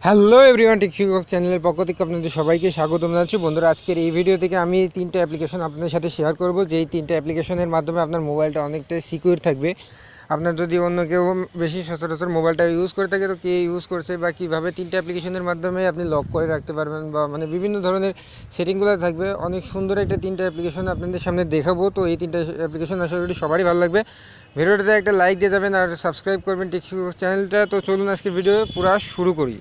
Hello everyone, শিক্ষক চ্যানেলের পক্ষ থেকে আপনাদের সবাইকে স্বাগতম জানাচ্ছি। বন্ধুরা, আজকের এই ভিডিও থেকে আমি তিনটা অ্যাপ্লিকেশন আপনাদের সাথে শেয়ার করব, যেই তিনটা অ্যাপ্লিকেশনের মাধ্যমে আপনার মোবাইলটা অনেকটাই সিকিউর থাকবে। আপনার যদি অন্য কেউ বেশি সচরাচর মোবাইলটা ইউজ করে থাকে, তো কে ইউজ করছে বা কীভাবে তিনটা অ্যাপ্লিকেশনের মাধ্যমে আপনি লক করে রাখতে পারবেন, বা মানে বিভিন্ন ধরনের সেটিংগুলো থাকবে। অনেক সুন্দর একটা তিনটা অ্যাপ্লিকেশন আপনাদের সামনে দেখাবো। তো এই তিনটা অ্যাপ্লিকেশন আশা করি সবারই ভালো লাগবে। ভিডিওটাতে একটা লাইক দিয়ে যাবেন আর সাবস্ক্রাইব করবেন শিক্ষক চ্যানেলটা। তো চলুন আজকের ভিডিও পুরো শুরু করি।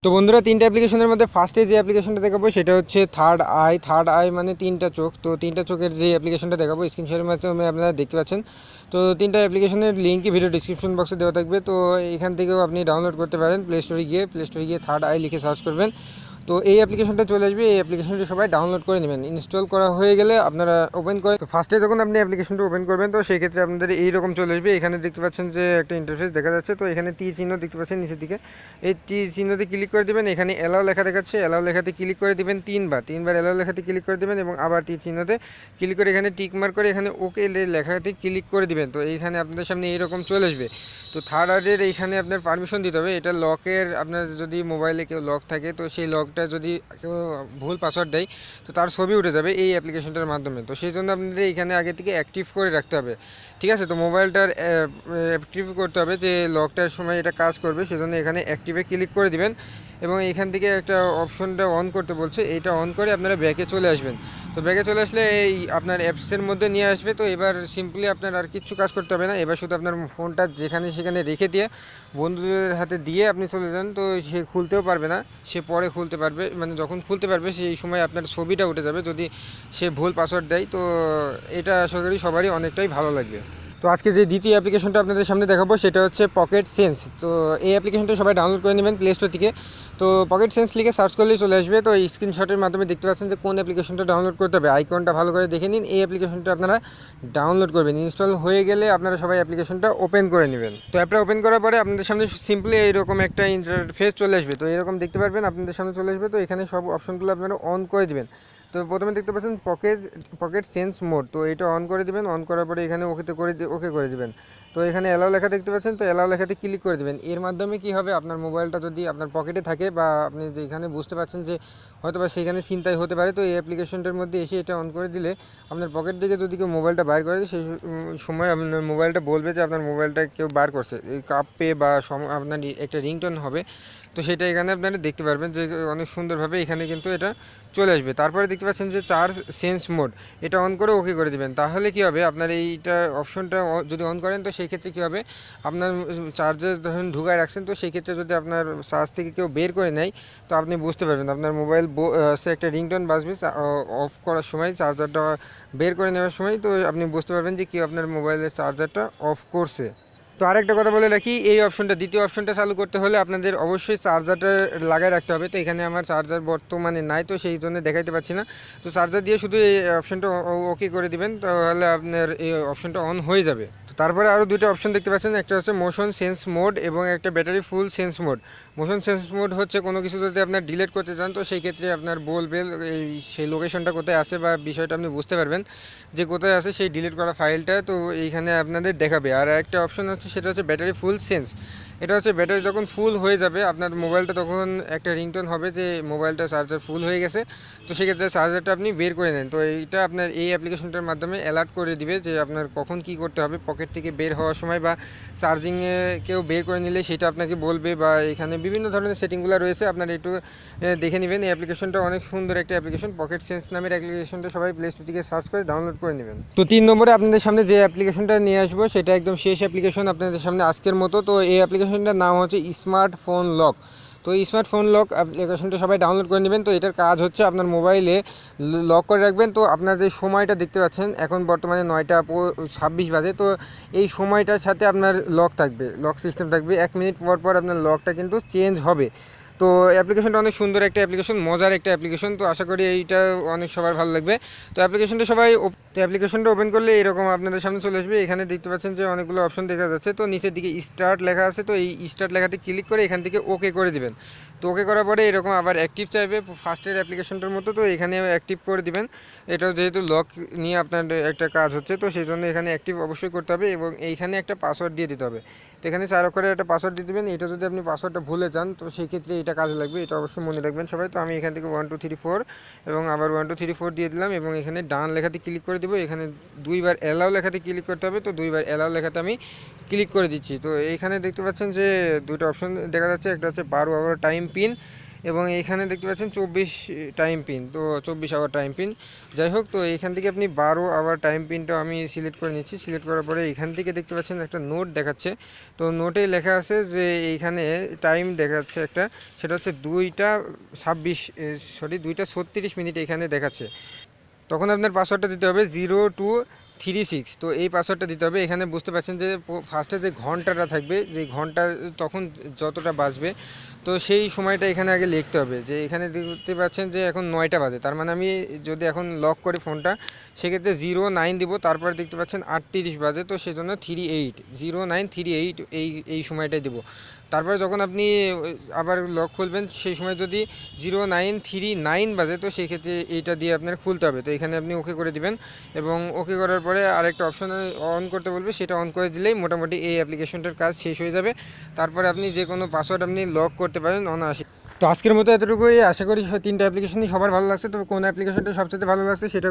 তো বন্ধুরা, তিনটা অ্যাপ্লিকেশনের মধ্যে ফার্স্টে যে অ্যাপ্লিকেশনটা দেখাবো সেটা হচ্ছে থার্ড আই মানে তিনটা চোখ। তো তিনটা চোখের যে অ্যাপ্লিকেশনটা দেখাবো স্ক্রিনশটের মাধ্যমে আপনারা দেখতে পাচ্ছেন। তো তিনটা অ্যাপ্লিকেশনের লিঙ্কই ভিডিও ডিসক্রিপশন বক্সে দেওয়া থাকবে। তো এখান থেকেও আপনি ডাউনলোড করতে পারেন। প্লে স্টোরে গিয়ে থার্ড আই লিখে সার্চ করবেন। তো এই অ্যাপ্লিকেশনটা চলে আসবে। এই অ্যাপ্লিকেশনটি সবাই ডাউনলোড করে নেবেন। ইনস্টল করা হয়ে গেলে আপনারা ওপেন করে, তো ফার্স্টে যখন আপনি অ্যাপ্লিকেশনটা ওপেন করবেন, তো সেই ক্ষেত্রে আপনাদের এইরকম চলে আসবে। এখানে দেখতে পাচ্ছেন যে একটা ইন্টারফেস দেখা যাচ্ছে। তো এখানে তীর চিহ্ন দেখতে পাচ্ছেন নিচের দিকে, এই তীর চিহ্নতে ক্লিক করে দেবেন। এখানে অ্যালাও লেখা দেখাচ্ছে, অ্যালাও লেখাতে ক্লিক করে দেবেন তিনবার অ্যালাও লেখাতে ক্লিক করে দেবেন এবং আবার তীর চিহ্নতে ক্লিক করে এখানে টিক মার্ক করে এখানে ওকে লেখাতে ক্লিক করে দেবেন। তো এইখানে আপনাদের সামনে এইরকম চলে আসবে। তো থার্ড আইয়ের এইখানে আপনার পারমিশন দিতে হবে। এটা লকের, আপনার যদি মোবাইলে কেউ লক থাকে, তো সেই লকটা যদি কেউ ভুল পাসওয়ার্ড দেয়, তো তার ছবি উঠে যাবে এই অ্যাপ্লিকেশনটার মাধ্যমে। তো সেই জন্য আপনাদের এইখানে আগে থেকে অ্যাক্টিভ করে রাখতে হবে, ঠিক আছে। তো মোবাইলটার অ্যাক্টিভ করতে হবে, যে লকটার সময় এটা কাজ করবে, সেজন্য এখানে অ্যাক্টিভে ক্লিক করে দিবেন এবং এইখান থেকে একটা অপশনটা অন করতে বলছে, এইটা অন করে আপনারা ব্যাকে চলে আসবেন। তো ব্যাকে চলে আসলে এই আপনার অ্যাপসের মধ্যে নিয়ে আসবে। তো এবার সিম্পলি আপনার আর কিছু কাজ করতে হবে না। এবার শুধু আপনার ফোনটা যেখানে সেখানে রেখে দিয়ে বন্ধুদের হাতে দিয়ে আপনি চলে যান। তো সে খুলতেও পারবে না, সে পরে খুলতে পারবে, মানে যখন খুলতে পারবে সেই সময় আপনার ছবিটা উঠে যাবে যদি সে ভুল পাসওয়ার্ড দেয়। তো এটা আশা করি সবারই অনেকটাই ভালো লাগবে। তো আজকে যে দ্বিতীয় অ্যাপ্লিকেশনটা আপনাদের সামনে দেখাবো সেটা হচ্ছে পকেট সেন্স। তো এই অ্যাপ্লিকেশনটা সবাই ডাউনলোড করে নেবেন প্লে স্টোর থেকে। তো পকেট সেন্স লিখে সার্চ করলেই চলে আসবে। তো এই স্ক্রিনশটের মাধ্যমে দেখতে পাচ্ছেন যে কোন অ্যাপ্লিকেশনটা ডাউনলোড করতে হবে। আইকনটা ভালো করে দেখে নিন। এই অ্যাপ্লিকেশনটা আপনারা ডাউনলোড করবেন। ইনস্টল হয়ে গেলে আপনারা সবাই অ্যাপ্লিকেশনটা ওপেন করে নেবেন। তো অ্যাপটা ওপেন করার পরে আপনাদের সামনে সিম্পলি এইরকম একটা ইন্টারফেস চলে আসবে। তো এরকম দেখতে পারবেন, আপনাদের সামনে চলে আসবে। তো এখানে সব অপশনগুলো আপনারা অন করে দেবেন। তো প্রথমে দেখতে পাচ্ছেন পকেট সেন্স মোড। তো এটা অন করে দেবেন। অন করার পরে এখানে ওকে করে দেবেন। তো এখানে অ্যালাও লেখা দেখতে পাচ্ছেন, তো অ্যালাও লেখাতে ক্লিক করে দেবেন। এর মাধ্যমে কি হবে, আপনার মোবাইলটা যদি আপনার পকেটে থাকে বা আপনি যেখানে বুঝতে পারছেন যে হয়তো বা সেখানে ছিনতাই হতে পারে, তো এই অ্যাপ্লিকেশনটার মধ্যে এসে এটা অন করে দিলে আপনার পকেট থেকে যদি কেউ মোবাইলটা বার করে, সেই সময় আপনার মোবাইলটা বলবে যে আপনার মোবাইলটা কেউ বার করছে, এই কাঁপবে বা আপনার একটা রিংটোন হবে। তো সেটা এখানে আপনারা দেখতে পারবেন যে অনেক সুন্দরভাবে এখানে কিন্তু এটা চলে আসবে। তারপরে দেখতে পাচ্ছেন যে চার্জ সেন্স মোড, এটা অন করে ওকে করে দেবেন। তাহলে কি হবে, আপনার এইটা অপশনটা যদি অন করেন, তো সেই ক্ষেত্রে কী হবে, আপনার চার্জে ধরুন ঢুকায় রাখছেন, তো সেই ক্ষেত্রে যদি আপনার চার্জ থেকে কেউ বের করে নেয়, তো আপনি বুঝতে পারবেন আপনার মোবাইল সে একটা রিংটোন বাজবে অফ করার সময়, চার্জারটা বের করে নেওয়ার সময়। তো আপনি বুঝতে পারবেন যে কেউ আপনার মোবাইলের চার্জারটা অফ করছে। তো আরেকটা কথা বলে রাখি, এই অপশনটা, দ্বিতীয় অপশনটা চালু করতে হলে আপনাদের অবশ্যই চার্জারটা লাগাই রাখতে হবে। তো এখানে আমার চার্জার বর্তমানে নাই, তো সেই জন্য দেখাইতে পাচ্ছি না। তো চার্জার দিয়ে শুধু এই অপশনটা ওকে করে দিবেন, তাহলে আপনার এই অপশনটা অন হয়ে যাবে। তো তারপরে আরও দুটো অপশন দেখতে পাচ্ছেন, একটা হচ্ছে মোশন সেন্স মোড এবং একটা battery full sense mode. Motion sense mode হচ্ছে কোনো কিছু যদি আপনার ডিলিট করতে চান, তো সেই ক্ষেত্রে আপনার বলবে সেই লোকেশনটা কোথায় আছে বা বিষয়টা আপনি বুঝতে পারবেন যে কোথায় আছে সেই ডিলিট করা ফাইলটা। তো এইখানে আপনাদের দেখাবে। আর একটা অপশন হচ্ছে, সেটা হচ্ছে ব্যাটারি ফুল সেন্স। এটা হচ্ছে ব্যাটারি যখন ফুল হয়ে যাবে আপনার মোবাইলটা, তখন একটা রিংটোন হবে যে মোবাইলটা চার্জার ফুল হয়ে গেছে। তো সেক্ষেত্রে চার্জারটা আপনি বের করে নেন। তো এইটা আপনার এই অ্যাপ্লিকেশনটার মাধ্যমে অ্যালার্ট করে দিবে যে আপনার কখন কি করতে হবে। পকেট থেকে বের হওয়ার সময় বা চার্জিংয়ে কেউ বের করে নিলে সেটা আপনাকে বলবে। বা এখানে বিভিন্ন ধরনের সেটিংগুলো রয়েছে, আপনারা একটু দেখে নেবেন। এই অ্যাপ্লিকেশনটা অনেক সুন্দর একটা অ্যাপ্লিকেশন। পকেট সেন্স নামের অ্যাপ্লিকেশনটা সবাই প্লে স্টোর থেকে সার্চ করে ডাউনলোড করে নেবেন। তো 3 নম্বরে আপনাদের সামনে যে অ্যাপ্লিকেশনটা নিয়ে আসবো, সেটা একদম শেষ অ্যাপ্লিকেশন আপনাদের সামনে আজকের মতো। তো এই অ্যাপ্লিকেশনটার নাম হচ্ছে স্মার্টফোন লক। তো স্মার্টফোন লক অ্যাপ্লিকেশনটা সবাই ডাউনলোড করে নেবেন। তো এটার কাজ হচ্ছে আপনার মোবাইলে লক করে রাখবেন। তো আপনার যে সময়টা দেখতে পাচ্ছেন, এখন বর্তমানে 9টা 26 বাজে। তো এই সময়টার সাথে আপনার লক থাকবে, লক সিস্টেম থাকবে। 1 মিনিট পর পর আপনার লকটা কিন্তু চেঞ্জ হবে। তো অ্যাপ্লিকেশনটা অনেক সুন্দর একটা অ্যাপ্লিকেশন, মজার একটা অ্যাপ্লিকেশন। তো আশা করি এইটা অনেক সবার ভালো লাগবে। তো অ্যাপ্লিকেশনটা সবাই তো অ্যাপ্লিকেশনটা ওপেন করলে এরকম আপনাদের সামনে চলে আসবে। এখানে দেখতে পাচ্ছেন যে অনেকগুলো অপশন দেখা যাচ্ছে। তো নিচের দিকে স্টার্ট লেখা আছে, তো এই স্টার্ট লেখাতে ক্লিক করে এখান থেকে ওকে করে দিবেন। তো ওকে করার পরে এরকম আবার অ্যাক্টিভ চাইবে ফার্স্টের অ্যাপ্লিকেশনটার মতো, তো এখানেও অ্যাক্টিভ করে দিবেন। এটাও যেহেতু লক নিয়ে আপনার একটা কাজ হচ্ছে, তো সেই জন্য এখানে অ্যাক্টিভ অবশ্যই করতে হবে এবং এইখানে একটা পাসওয়ার্ড দিয়ে দিতে হবে। তো এখানে 4 অক্ষরের একটা পাসওয়ার্ড দিয়ে দেবেন। এটা যদি আপনি পাসওয়ার্ডটা ভুলে যান তো সেই ক্ষেত্রে এটা কাজে লাগবে, এটা অবশ্যই মনে রাখবেন সবাই। তো আমি এখান থেকে 1 2 3 4 এবং আবার 1 2 3 4 দিয়ে দিলাম এবং এখানে ডান লেখাতে ক্লিক করে দেবো। এখানে 2বার অ্যালাউ লেখাতে ক্লিক করতে হবে, তো 2বার অ্যালাউ লেখাতে আমি ক্লিক করে দিচ্ছি। তো এইখানে দেখতে পাচ্ছেন যে দুটো অপশন দেখা যাচ্ছে, একটা হচ্ছে 12 আওয়ার টাইম পিন এবং এইখানে দেখতে পাচ্ছেন 24 টাইম পিন, তো 24 আওয়ার টাইম পিন। যাই হোক, তো এইখান থেকে আপনি 12 আওয়ার টাইম পিনটা আমি সিলেক্ট করে নিচ্ছি। সিলেক্ট করার পরে এইখান থেকে দেখতে পাচ্ছেন একটা নোট দেখাচ্ছে, তো নোটে লেখা আছে যে এইখানে টাইম দেখাচ্ছে একটা, সেটা হচ্ছে 2টা 36 মিনিট এখানে দেখাচ্ছে। তখন আপনার পাসওয়ার্ডটা দিতে হবে 0236। তো এই পাসওয়ার্ডটা দিতে হবে। এখানে বুঝতে পারছেন যে ফার্স্টে যে ঘন্টাটা থাকবে, যে ঘন্টা তখন যতটা বাজবে, তো সেই সময়টা এখানে আগে লিখতে হবে। যে এখানে দেখতে পাচ্ছেন যে এখন 9টা বাজে, তার মানে আমি যদি এখন লক করি ফোনটা সেক্ষেত্রে 09 দিব, তারপরে দেখতে পাচ্ছেন 38 বাজে, তো সেই জন্য 38 0938 এই সময়টাই দেবো। তারপরে যখন আপনি আবার লক খুলবেন সেই সময় যদি 0939 বাজে, তো সেই ক্ষেত্রে এইটা দিয়ে আপনার খুলতে হবে। তো এখানে আপনি ওকে করে দিবেন এবং ওকে করার পরে আরেকটা অপশন অন করতে বলবে, সেটা অন করে দিলেই মোটামুটি এই অ্যাপ্লিকেশনটার কাজ শেষ হয়ে যাবে। তারপরে আপনি যে কোনো পাসওয়ার্ড আপনি লক করতে পারেন অনায়াসে। তো আজকের মতো এতটুকুই, আশা করি 3টা অ্যাপ্লিকেশনই সবার ভালো লাগছে। তবে কোন অ্যাপ্লিকেশনটা সবচেয়ে ভালো লাগছে সেটা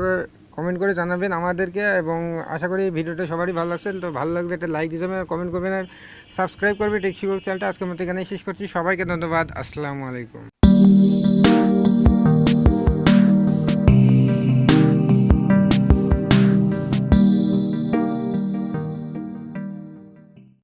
কমেন্ট করে জানাবেন আমাদেরকে, এবং আশা করি ভিডিওটা সবারই ভালো লাগছে। তো ভালো লাগলে একটা লাইক দিয়ে যাবেন আর কমেন্ট করবেন আর সাবস্ক্রাইব করবে টেক শিক্ষক চ্যানেলটা। আজকের মতো এখানেই শেষ করছি। সবাইকে ধন্যবাদ। আসসালামু আলাইকুম।